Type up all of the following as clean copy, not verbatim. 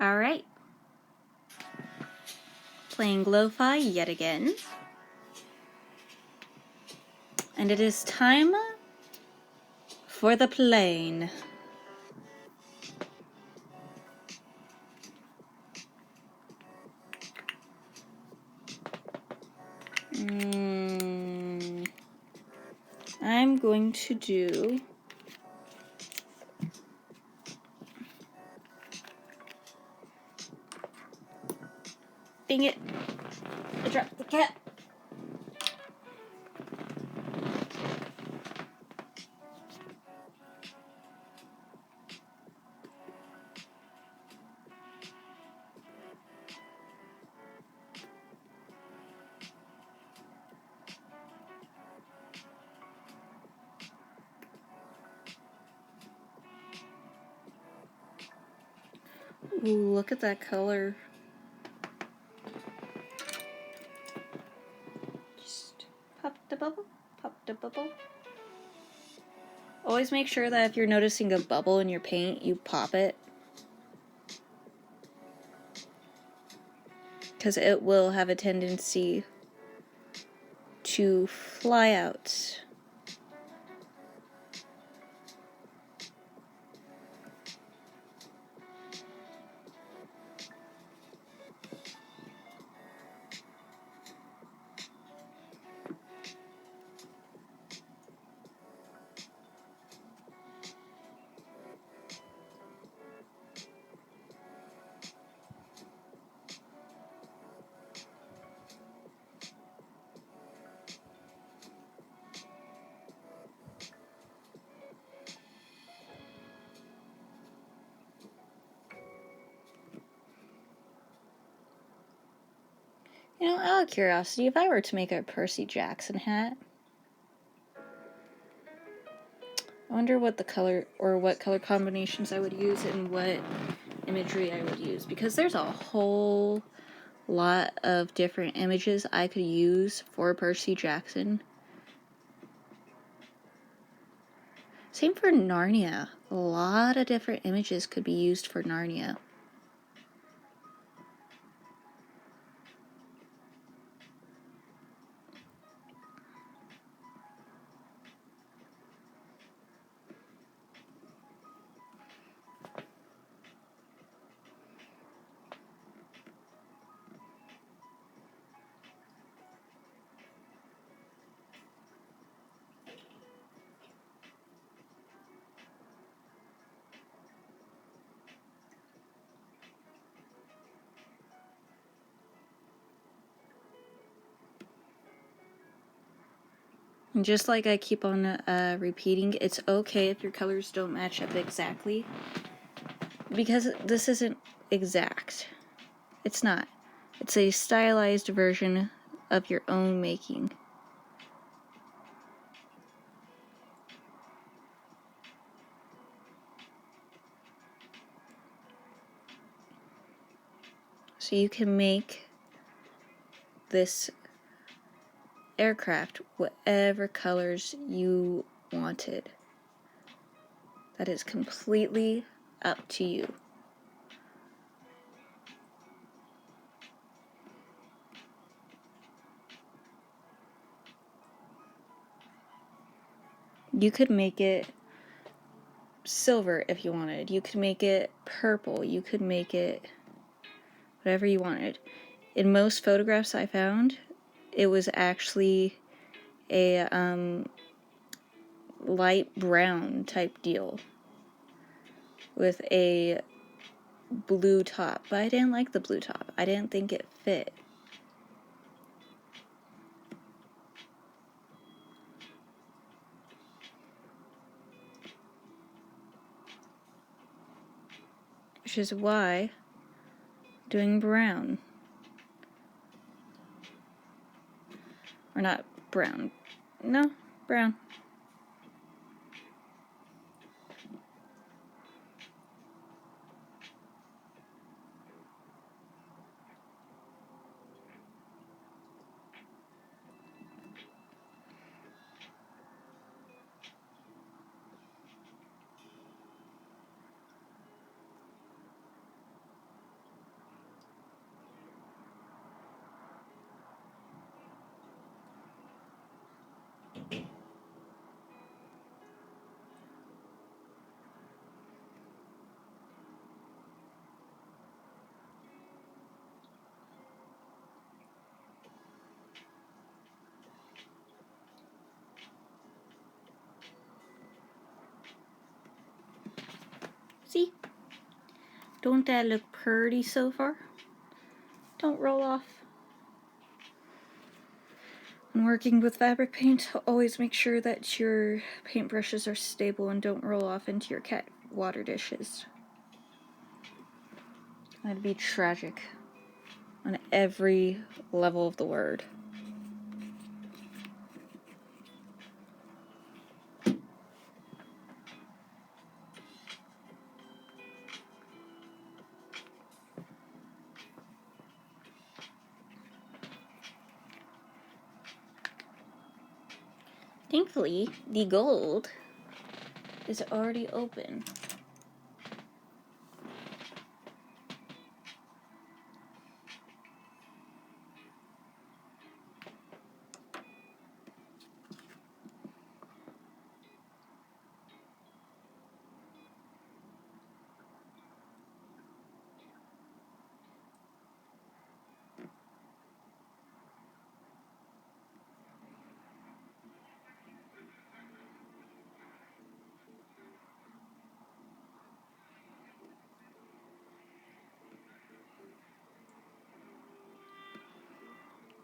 Alright. Playing lo-fi yet again. And it is time for the plane. I'm going to do dang it, I dropped the cat. Ooh, look at that color. Just pop the bubble, pop the bubble. Always make sure that if you're noticing a bubble in your paint, you pop it. Because it will have a tendency to fly out. You know, out of curiosity, if I were to make a Percy Jackson hat, I wonder what the color, or what color combinations I would use and what imagery I would use. Because there's a whole lot of different images I could use for Percy Jackson. Same for Narnia. A lot of different images could be used for Narnia. And just like I keep on repeating, it's okay if your colors don't match up exactly. Because this isn't exact. It's not. It's a stylized version of your own making. So you can make this aircraft whatever colors you wanted. That is completely up to you. You could make it silver if you wanted. You could make it purple. You could make it whatever you wanted. In most photographs I found, it was actually a light brown type deal with a blue top. But I didn't like the blue top. I didn't think it fit. Which is why I'm doing brown. Or not brown. No, brown. Don't that look pretty so far? Don't roll off. When working with fabric paint, always make sure that your paintbrushes are stable and don't roll off into your cat water dishes. That'd be tragic on every level of the word. Thankfully, the gold is already open.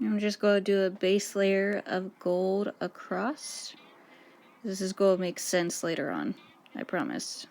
I'm just going to do a base layer of gold across. This is going to make sense later on, I promise.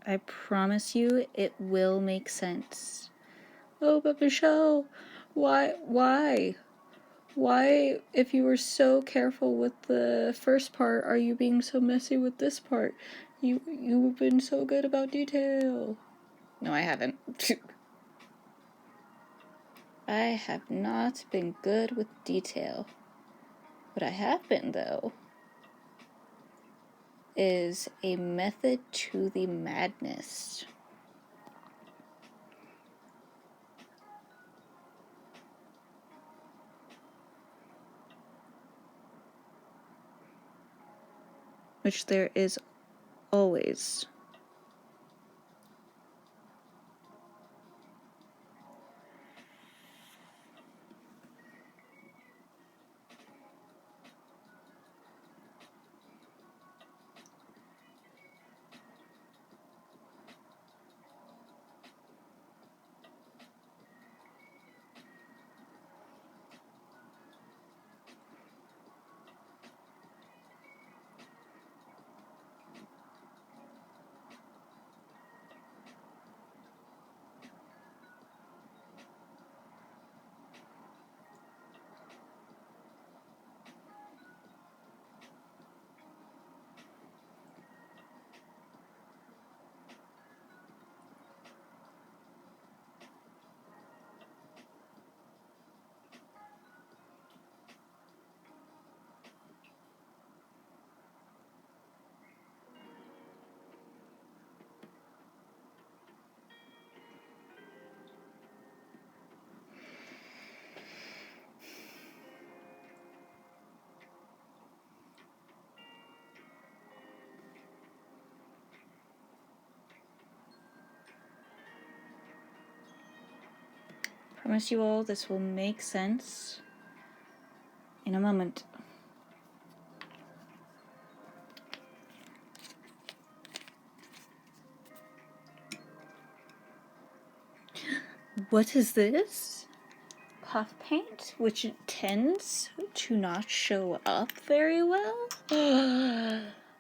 I promise you it will make sense. Oh, but Michelle, why? Why, if you were so careful with the first part, are you being so messy with this part? You've been so good about detail. No, I haven't. I have not been good with detail. What I have been, though, is a method to the madness. Which there is always. Promise you all this will make sense in a moment. What is this? Puff paint, which tends to not show up very well?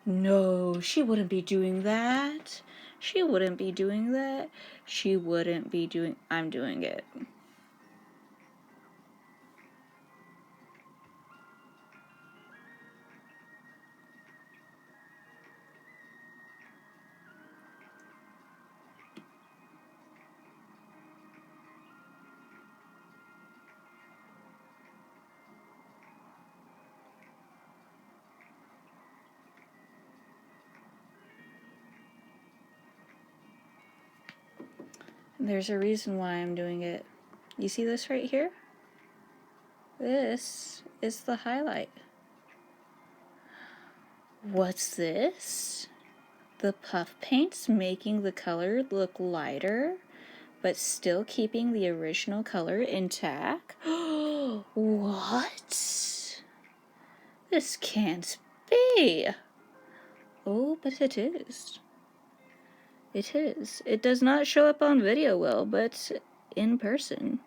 No, she wouldn't be doing that. She wouldn't be doing that. She wouldn't be doing... I'm doing it. There's a reason why I'm doing it. You see this right here? This is the highlight. What's this? The puff paint's making the color look lighter, but still keeping the original color intact. What? This can't be. Oh, but it is. It is. It does not show up on video well, but in person.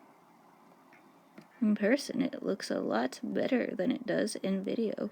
In person, it looks a lot better than it does in video.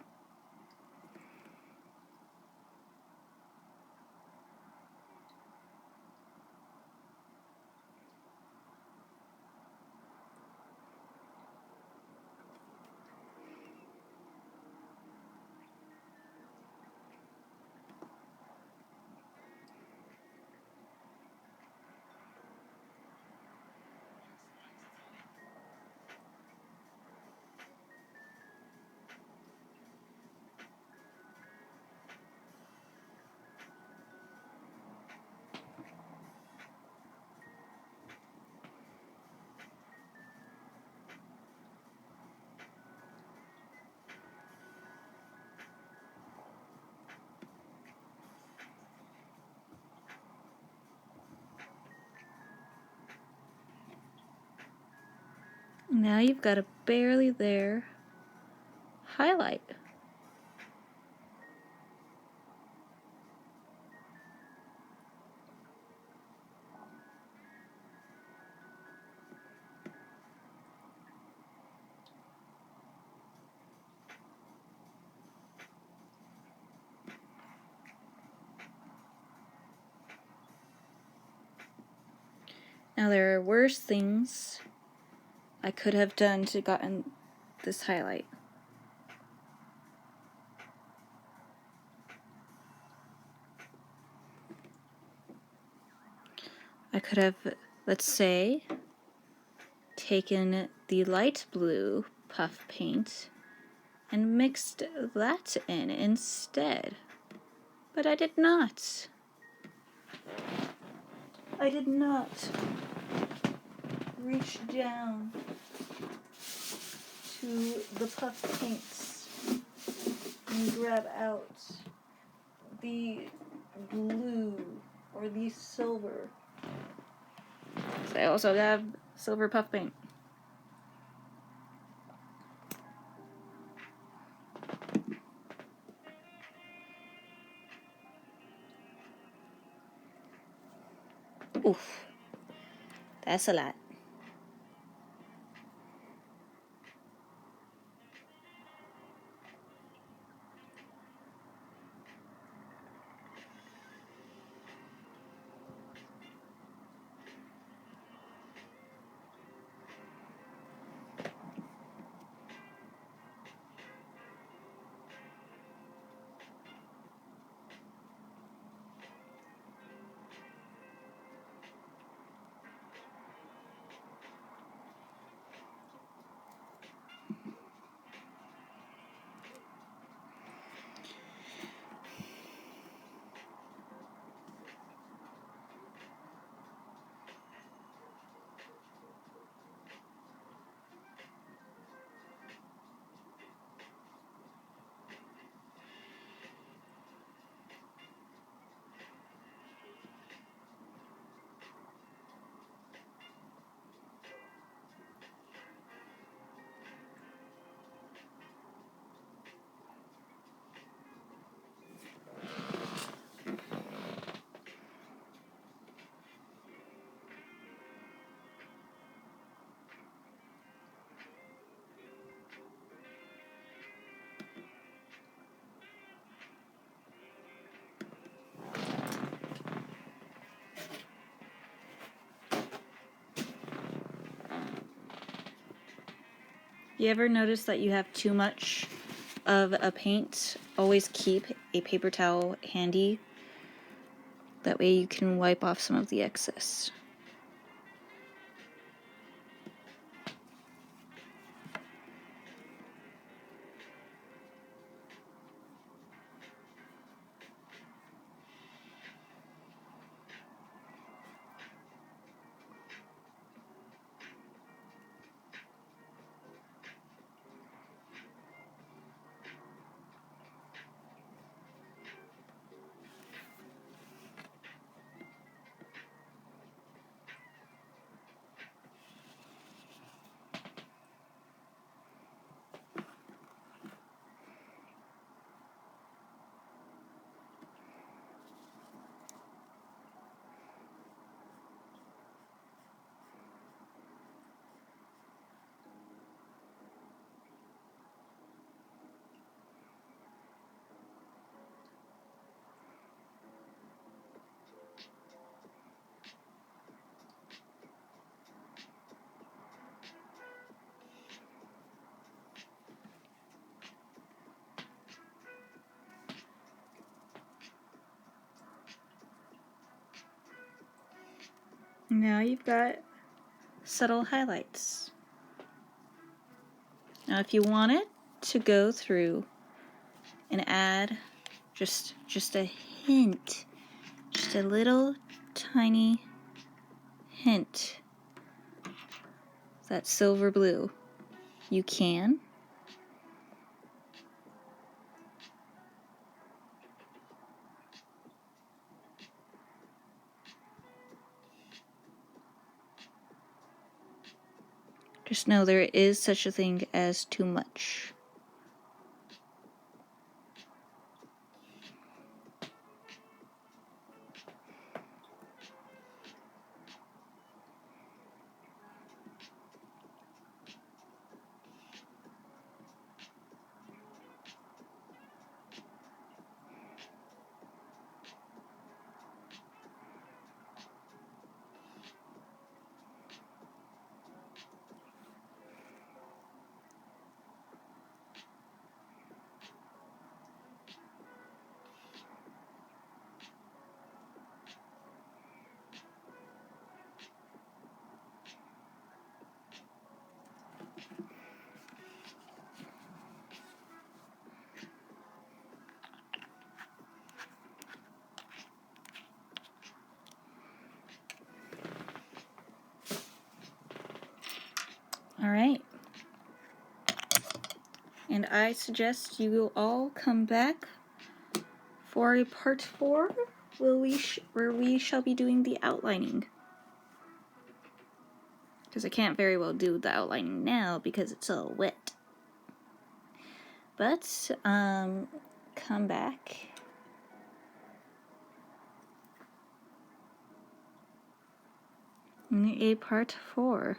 Now you've got a barely there highlight. Now there are worse things I could have done to gotten this highlight. I could have, let's say, taken the light blue puff paint and mixed that in instead. But I did not. I did not reach down to the puff paints and grab out the blue or the silver. So I also have silver puff paint. Oof, that's a lot. You ever notice that you have too much of a paint? Always keep a paper towel handy. That way you can wipe off some of the excess. Now you've got subtle highlights. Now if you wanted to go through and add just a hint, just a little tiny hint, that silver blue, you can. Just know there is such a thing as too much. All right. And I suggest you all come back for a part 4 where we shall be doing the outlining. Because I can't very well do the outlining now because it's all wet. But, come back. In a part 4.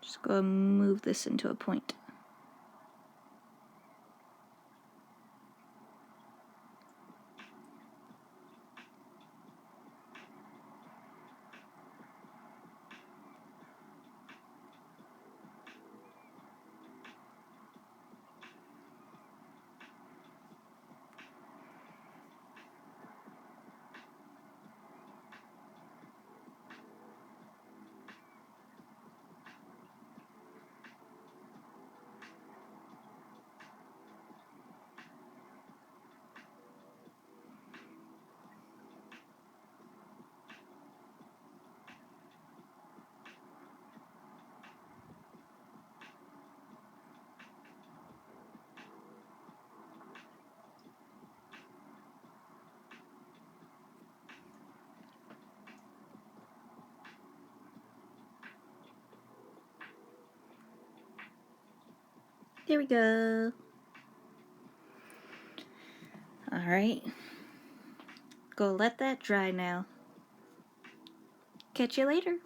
Just go and move this into a point. There we go. Alright. Go let that dry now. Catch you later.